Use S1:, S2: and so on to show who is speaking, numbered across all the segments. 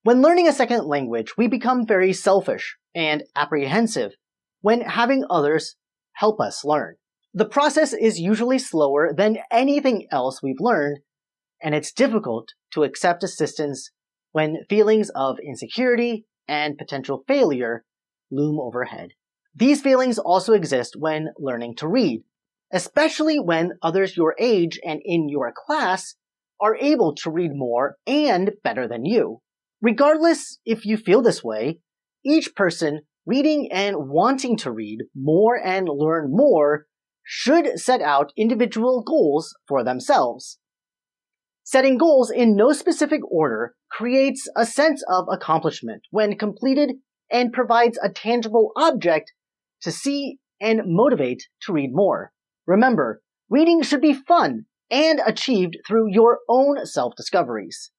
S1: When learning a second language, we become very selfish and apprehensive when having others help us learn. The process is usually slower than anything else we've learned, and it's difficult to accept assistance when feelings of insecurity and potential failure loom overhead. These feelings also exist when learning to read, especially when others your age and in your class are able to read more and better than you. Regardless if you feel this way, each person reading and wanting to read more and learn more should set out individual goals for themselves. Setting goals in no specific order creates a sense of accomplishment when completed and provides a tangible object to see and motivate to read more. Remember, reading should be fun and achieved through your own self-discoveries.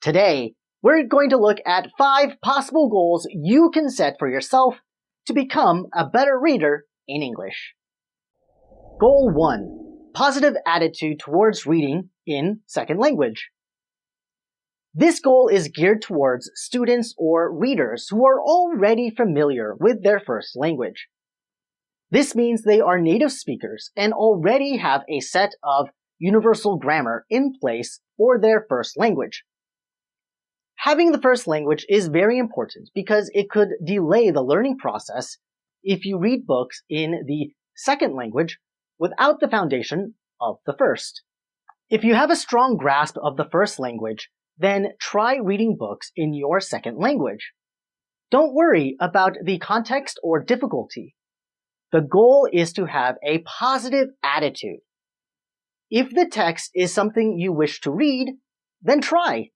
S1: Today, we're going to look at 5 possible goals you can set for yourself to become a better reader in English. Goal 1. Positive attitude towards reading in second language. This goal is geared towards students or readers who are already familiar with their first language. This means they are native speakers and already have a set of universal grammar in place for their first language. Having the first language is very important because it could delay the learning process if you read books in the second language without the foundation of the first. If you have a strong grasp of the first language, then try reading books in your second language. Don't worry about the context or difficulty. The goal is to have a positive attitude. If the text is something you wish to read, then try.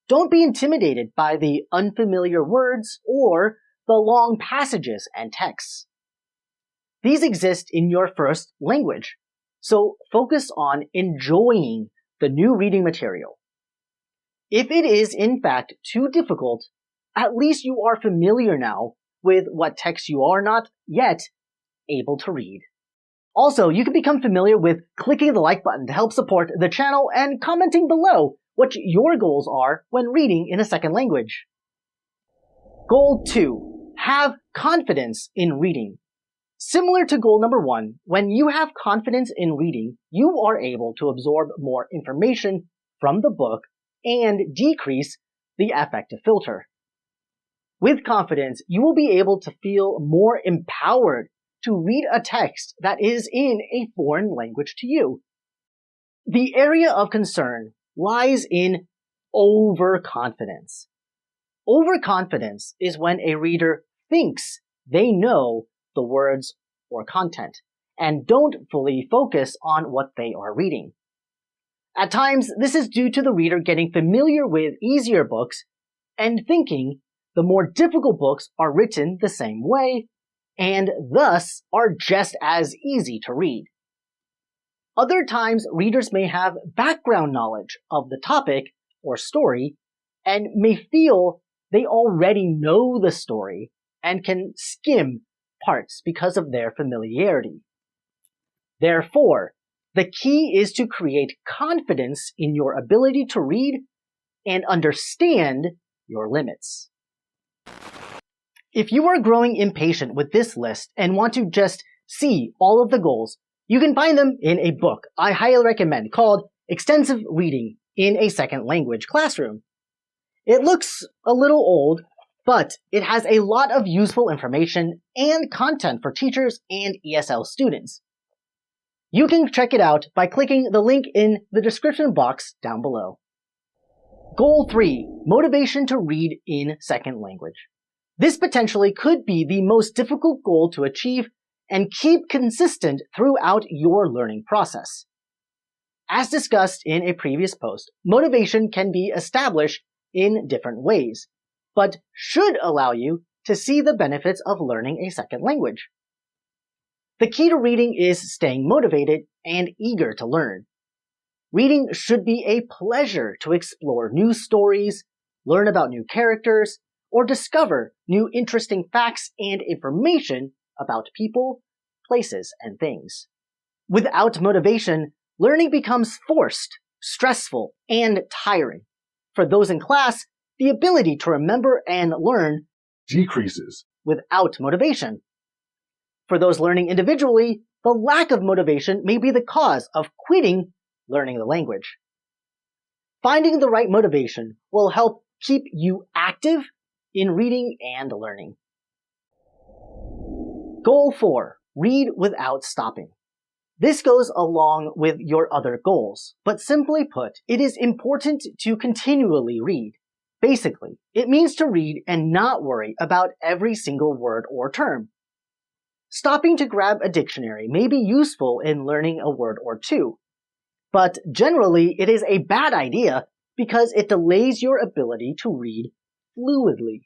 S1: Don't be intimidated by the unfamiliar words or the long passages and texts. These exist in your first language, so focus on enjoying the new reading material. If it is in fact too difficult, at least you are familiar now with what text you are not yet able to read. Also, you can become familiar with clicking the like button to help support the channel and commenting below what your goals are when reading in a second language. Goal 2. Have confidence in reading. Similar to goal number 1, when you have confidence in reading, you are able to absorb more information from the book and decrease the affective filter. With confidence, you will be able to feel more empowered to read a text that is in a foreign language to you. The area of concern lies in overconfidence. Overconfidence is when a reader thinks they know the words or content and don't fully focus on what they are reading. At times, this is due to the reader getting familiar with easier books and thinking the more difficult books are written the same way and thus are just as easy to read. Other times, readers may have background knowledge of the topic or story and may feel they already know the story and can skim parts because of their familiarity. Therefore, the key is to create confidence in your ability to read and understand your limits. If you are growing impatient with this list and want to just see all of the goals, you can find them in a book I highly recommend called Extensive Reading in a Second Language Classroom. It looks a little old, but it has a lot of useful information and content for teachers and ESL students. You can check it out by clicking the link in the description box down below. Goal 3. Motivation to read in second language. This potentially could be the most difficult goal to achieve and keep consistent throughout your learning process. As discussed in a previous post, motivation can be established in different ways, but should allow you to see the benefits of learning a second language. The key to reading is staying motivated and eager to learn. Reading should be a pleasure to explore new stories, learn about new characters, or discover new interesting facts and information about people, places, and things. Without motivation, learning becomes forced, stressful, and tiring. For those in class, the ability to remember and learn
S2: decreases
S1: without motivation. For those learning individually, the lack of motivation may be the cause of quitting learning the language. Finding the right motivation will help keep you active in reading and learning. Goal 4. Read without stopping. This goes along with your other goals, but simply put, it is important to continually read. Basically, it means to read and not worry about every single word or term. Stopping to grab a dictionary may be useful in learning a word or two, but generally it is a bad idea because it delays your ability to read fluidly.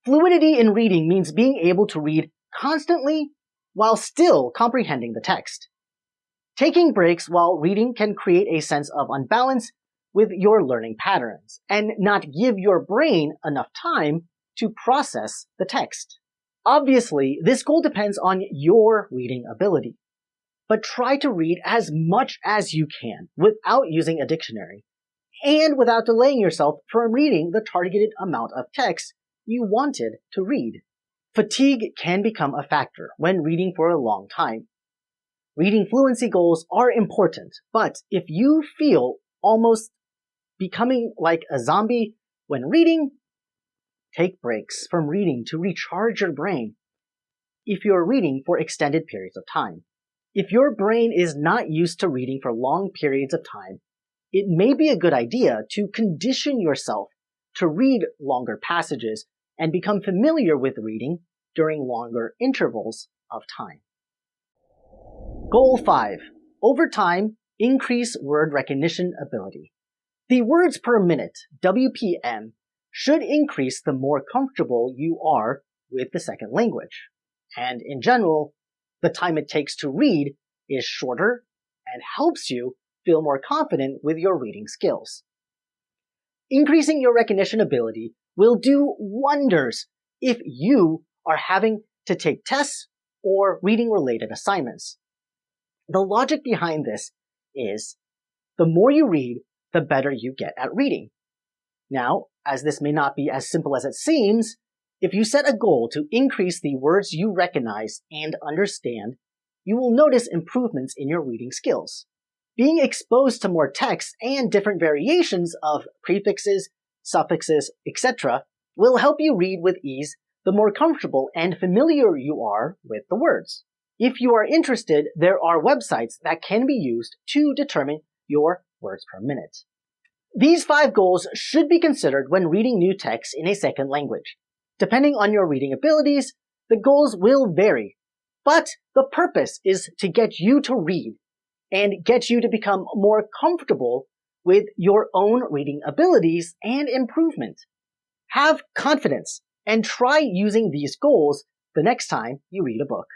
S1: Fluidity in reading means being able to read constantly while still comprehending the text. Taking breaks while reading can create a sense of unbalance with your learning patterns and not give your brain enough time to process the text. Obviously, this goal depends on your reading ability, but try to read as much as you can without using a dictionary and without delaying yourself from reading the targeted amount of text you wanted to read. Fatigue can become a factor when reading for a long time. Reading fluency goals are important, but if you feel almost becoming like a zombie when reading, take breaks from reading to recharge your brain. If you're reading for extended periods of time. If your brain is not used to reading for long periods of time, it may be a good idea to condition yourself to read longer passages and become familiar with reading during longer intervals of time. Goal 5. Over time, increase word recognition ability. The words per minute, WPM, should increase the more comfortable you are with the second language. And in general, the time it takes to read is shorter and helps you feel more confident with your reading skills. Increasing your recognition ability will do wonders if you are having to take tests or reading-related assignments. The logic behind this is the more you read, the better you get at reading. Now, as this may not be as simple as it seems, if you set a goal to increase the words you recognize and understand, you will notice improvements in your reading skills. Being exposed to more text and different variations of prefixes, suffixes, etc. will help you read with ease the more comfortable and familiar you are with the words. If you are interested, there are websites that can be used to determine your words per minute. These 5 goals should be considered when reading new text in a second language. Depending on your reading abilities, the goals will vary, but the purpose is to get you to read and get you to become more comfortable with your own reading abilities and improvement. Have confidence and try using these goals the next time you read a book.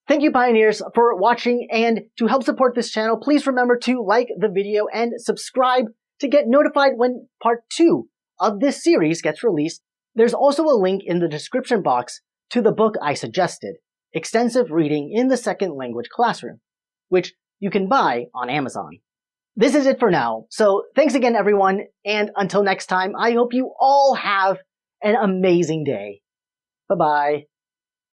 S1: Thank you, Pioneers, for watching, and to help support this channel, please remember to like the video and subscribe to get notified when part 2 of this series gets released. There's also a link in the description box to the book I suggested, Extensive Reading in the Second Language Classroom, which you can buy on Amazon. This is it for now, so thanks again everyone, and until next time, I hope you all have an amazing day. Bye-bye.